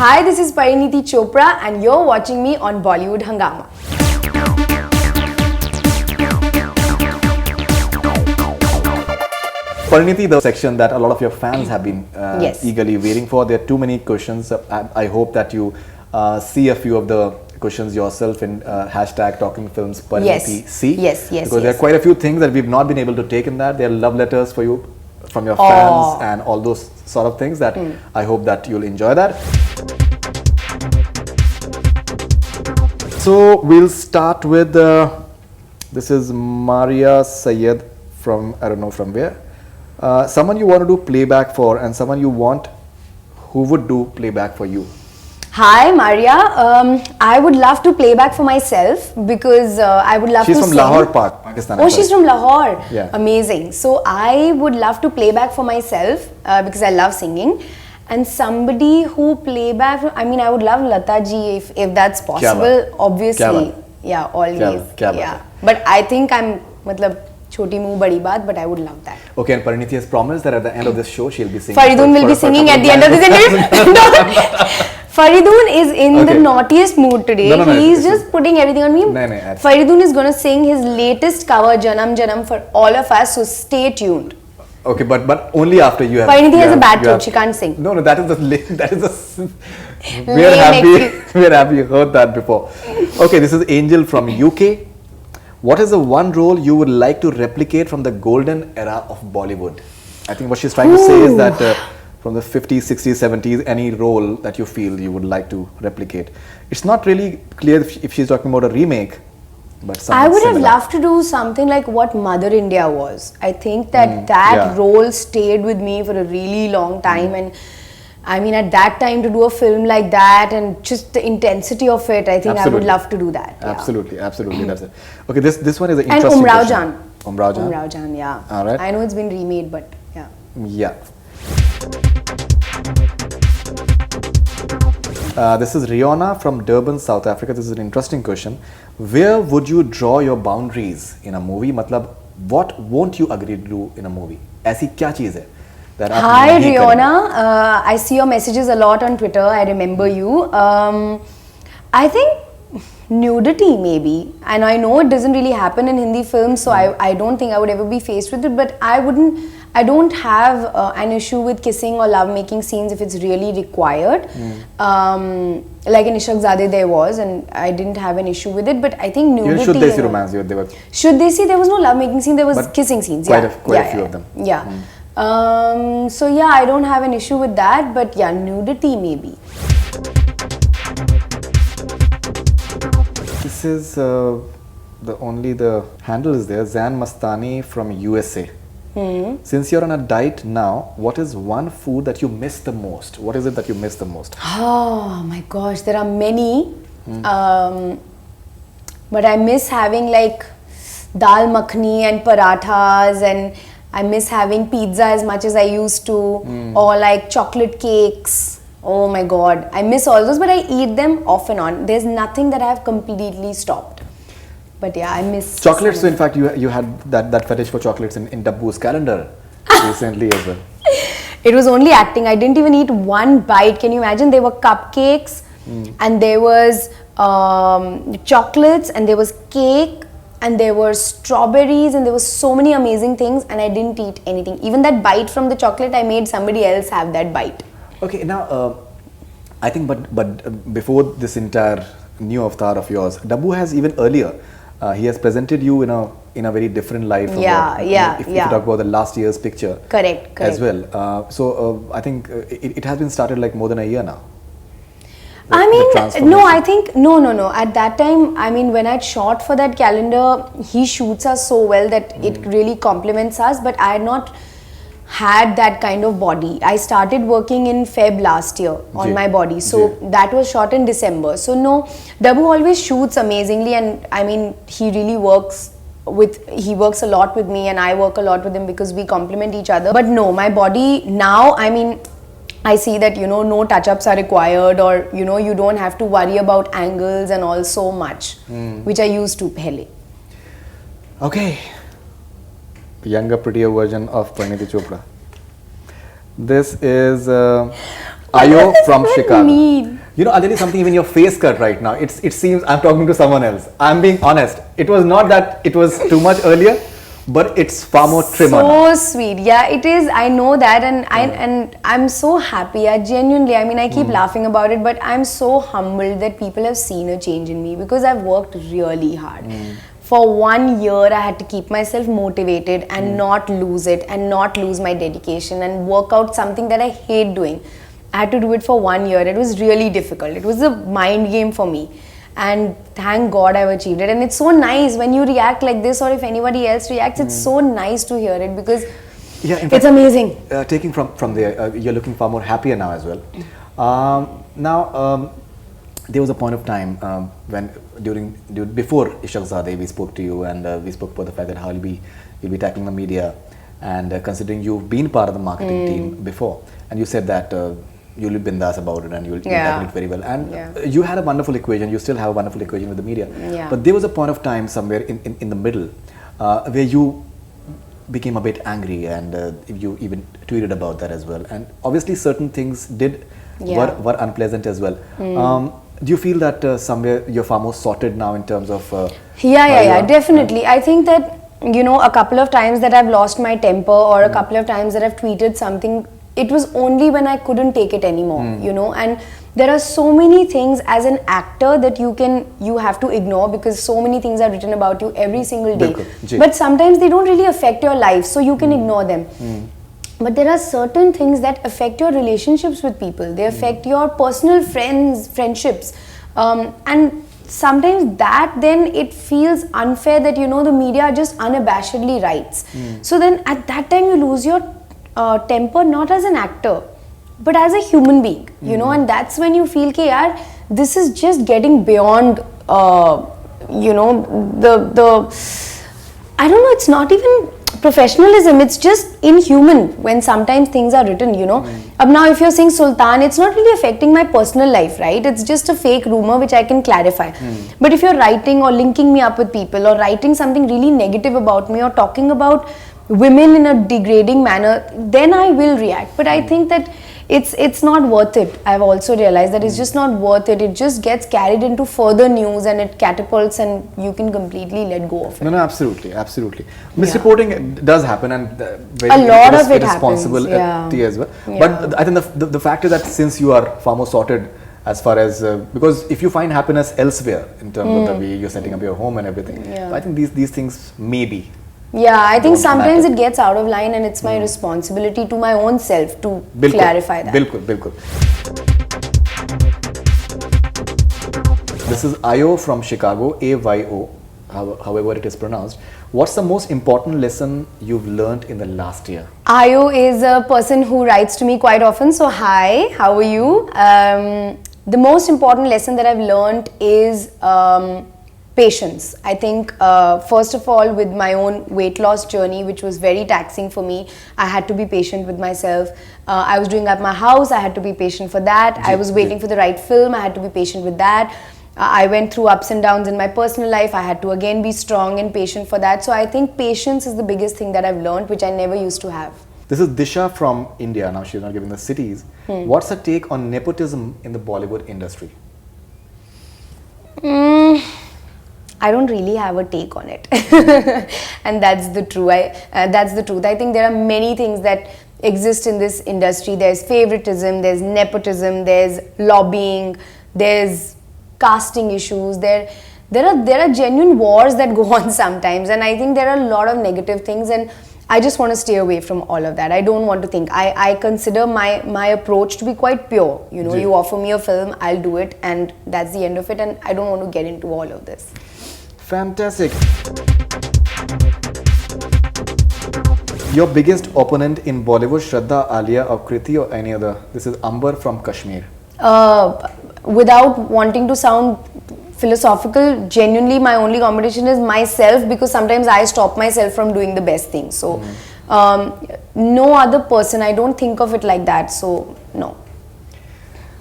Hi, this is Parineeti Chopra and you're watching me on Bollywood Hungama. Parineeti, the section that a lot of your fans have been Yes. eagerly waiting for. There are too many questions. I hope that you see a few of the questions yourself in hashtag Talking Films Parineeti. Yes. See? Yes. Because there are quite a few things that we've not been able to take in that. There are love letters for you from your fans and all those sort of things that I hope that you'll enjoy that. So we'll start with this is Maria Sayed from I don't know from where. Someone you want to do playback for and someone you want who would do playback for you. Hi Maria, I would love to play back for myself because I would love She's to from sing. Lahore, Pakistan. Oh, she's from Lahore. Yeah. Amazing. So I would love to play back for myself because I love singing. And somebody who play back, I mean, I would love Lata ji if that's possible. Obviously, yeah, always. Yeah. But I think I'm, choti muh badi baat, but I would love that. Okay, and Parineeti has promised that at the end of this show she'll be singing. Faridoon will be singing at the end of this interview. Faridoon is in the naughtiest mood today. He's just putting everything on me. Faridoon is going to sing his latest cover, Janam Janam, for all of us, so stay tuned. Okay, but only after you have. Parineeti has a bad throat, she can't sing. No, that is the we're happy you heard that before. Okay, this is Angel from UK. What is the one role you would like to replicate from the golden era of Bollywood? I think what she's trying to say is that from the 50s, 60s, 70s, any role that you feel you would like to replicate. It's not really clear if she's talking about a remake, but something I would similar. have loved to do something like what Mother India was. I think that role stayed with me for a really long time, and I mean at that time to do a film like that and just the intensity of it, I think I would love to do that. Absolutely, that's it. Okay, this one is an and interesting Umrao question. Jan. Umrao Jan. Umrao Jan, yeah. All right. I know it's been remade, but yeah. Yeah. This is Rihanna from Durban, South Africa. This is an interesting question. Where would you draw your boundaries in a movie? Matlab, what won't you agree to do in a movie? ऐसी क्या चीज़ है that आप Hi नहीं Rihanna, I see your messages a lot on Twitter. I remember you. I think nudity maybe, and I know it doesn't really happen in Hindi films, so I don't think I would ever be faced with it. But I don't have an issue with kissing or lovemaking scenes if it's really required. Like in Ishaq Zadeh there was, and I didn't have an issue with it. But I think nudity. Should they see romance? They were. Should they see? There was no lovemaking scene. There was kissing scenes. Quite a few of them. Yeah. So yeah, I don't have an issue with that. But yeah, nudity maybe. This is the handle is there. Zan Mastani from USA. Since you're on a diet now, what is one food that you miss the most? What is it that you miss the most? Oh my gosh, there are many. But I miss having like dal makhani and parathas, and I miss having pizza as much as I used to, or like chocolate cakes. Oh my god, I miss all those, but I eat them off and on. There's nothing that I have completely stopped. But yeah, I miss chocolates. So in fact, you had that fetish for chocolates in Dabbu's calendar recently as well. It was only acting. I didn't even eat one bite. Can you imagine? There were cupcakes, and there was chocolates, and there was cake, and there were strawberries, and there were so many amazing things, and I didn't eat anything. Even that bite from the chocolate, I made somebody else have that bite. Okay, now I think, but before this entire new avatar of yours, Dabbu has even earlier. He has presented you in a very different light. From if you talk about the last year's picture, correct. As well. So I think it has been started like more than a year now. I mean, no, I think no. At that time, I mean, when I'd shot for that calendar, he shoots us so well that it really complements us. But I had not had that kind of body. I started working in Feb last year on my body, so that was shot in December. So no, Dabbu always shoots amazingly, and I mean he really works a lot with me, and I work a lot with him because we complement each other. But no, my body now, I mean, I see that no touch-ups are required, or you don't have to worry about angles and all so much, which I used to pehle. Okay. Younger, prettier version of Parineeti Chopra. This is Ayo from Chicago. Mean. You know, Anjali, something even your face cut right now. It seems I'm talking to someone else. I'm being honest. It was not that it was too much earlier, but it's far more trimmer now. So sweet. Yeah, it is. I know that, and I'm so happy. I genuinely, I mean, I keep laughing about it, but I'm so humbled that people have seen a change in me because I've worked really hard. For 1 year, I had to keep myself motivated and not lose it and not lose my dedication and work out something that I hate doing. I had to do it for 1 year. It was really difficult. It was a mind game for me. And thank God I've achieved it. And it's so nice when you react like this, or if anybody else reacts, it's so nice to hear it because Yeah, in it's fact, amazing. Taking from there, you're looking far more happier now as well. There was a point of time when before Ishaqzadeh we spoke to you, and we spoke about the fact that how you'll be tackling the media, and considering you've been part of the marketing team before, and you said that you'll be bindas about it and you'll tackle it very well, and you had a wonderful equation. You still have a wonderful equation with the media, but there was a point of time somewhere in the middle where you became a bit angry, and you even tweeted about that as well, and obviously certain things were unpleasant as well. Do you feel that somewhere you're far more sorted now in terms of Definitely. I think that, you know, a couple of times that I've lost my temper, or a couple of times that I've tweeted something, it was only when I couldn't take it anymore, you know. And there are so many things as an actor that you have to ignore, because so many things are written about you every single day. But sometimes they don't really affect your life, so you can ignore them. But there are certain things that affect your relationships with people. They affect your personal friendships. And sometimes that then it feels unfair that, you know, the media just unabashedly writes. So then at that time you lose your temper, not as an actor, but as a human being, you know, and that's when you feel ki yaar, this is just getting beyond, you know, I don't know, it's not even professionalism, it's just inhuman when sometimes things are written, you know. Now if you're saying Sultan, it's not really affecting my personal life, right? It's just a fake rumor which I can clarify. But if you're writing or linking me up with people, or writing something really negative about me, or talking about women in a degrading manner, then I will react. But I think that it's not worth it. I've also realized that it's just not worth it. It just gets carried into further news, and it catapults, and you can completely let go of it. No, absolutely. Misreporting does happen, and very a lot of it irresponsible as well. But I think the fact is that since you are far more sorted as far as because if you find happiness elsewhere in terms of the way you're setting up your home and everything, so I think these things maybe. Yeah, I think sometimes it gets out of line, and it's my responsibility to my own self to clarify that. Bilkul. This is Ayo from Chicago, AYO, however it is pronounced. What's the most important lesson you've learned in the last year? Ayo is a person who writes to me quite often. So hi, how are you? The most important lesson that I've learned is patience. I think first of all, with my own weight loss journey, which was very taxing for me, I had to be patient with myself. I was doing up my house, I had to be patient for that. I was waiting for the right film, I had to be patient with that. I went through ups and downs in my personal life, I had to again be strong and patient for that. So I think patience is the biggest thing that I've learned, which I never used to have. This is Disha from India. Now she's not giving the cities. What's her take on nepotism in the Bollywood industry? I don't really have a take on it. And that's the truth. I think there are many things that exist in this industry. There's favoritism, there's nepotism, there's lobbying, there's casting issues, there are genuine wars that go on sometimes, and I think there are a lot of negative things, and I just want to stay away from all of that. I don't want to think. I consider my approach to be quite pure. You know, you offer me a film, I'll do it, and that's the end of it, and I don't want to get into all of this. Fantastic. Your biggest opponent in Bollywood, Shraddha, Alia or Kriti or any other? This is Amber from Kashmir. Without wanting to sound philosophical, genuinely my only competition is myself, because sometimes I stop myself from doing the best thing. So no other person, I don't think of it like that, so no.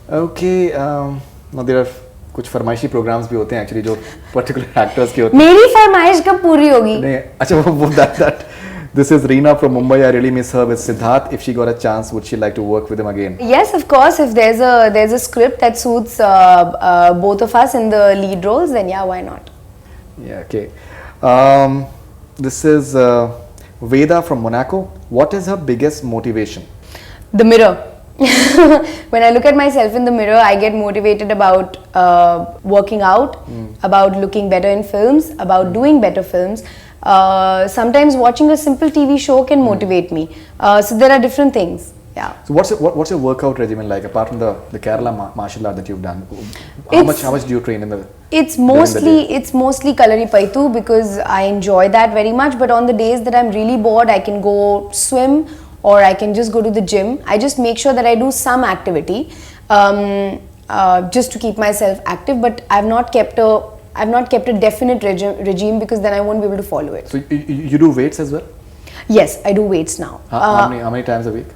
Okay, now there are कुछ फरमाइशी programmes भी होते हैं actually जो particular actors के होते हैं. मेरी फरमाइश कब पूरी होगी? नहीं, अच्छा वो This is Reena from Mumbai. I really miss her with Siddharth. If she got a chance, would she like to work with him again? Yes, of course. If there's a script that suits both of us in the lead roles, then yeah, why not? Yeah, okay. This is Veda from Monaco. What is her biggest motivation? The mirror. When I look at myself in the mirror, I get motivated about working out, about looking better in films, about doing better films. Sometimes watching a simple TV show can motivate me. So there are different things. Yeah. So what's your workout regimen like, apart from the Kerala martial art that you've done? How much do you train in the? It's mostly Kalari Paitu because I enjoy that very much. But on the days that I'm really bored, I can go swim or I can just go to the gym. I just make sure that I do some activity just to keep myself active. But I've not kept a definite regime because then I won't be able to follow it. So you do weights as well? Yes, I do weights now. How many times a week?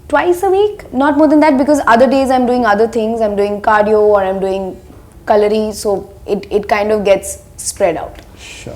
Twice a week, not more than that, because other days I'm doing other things. I'm doing cardio or I'm doing Kalari, so it kind of gets spread out. Sure.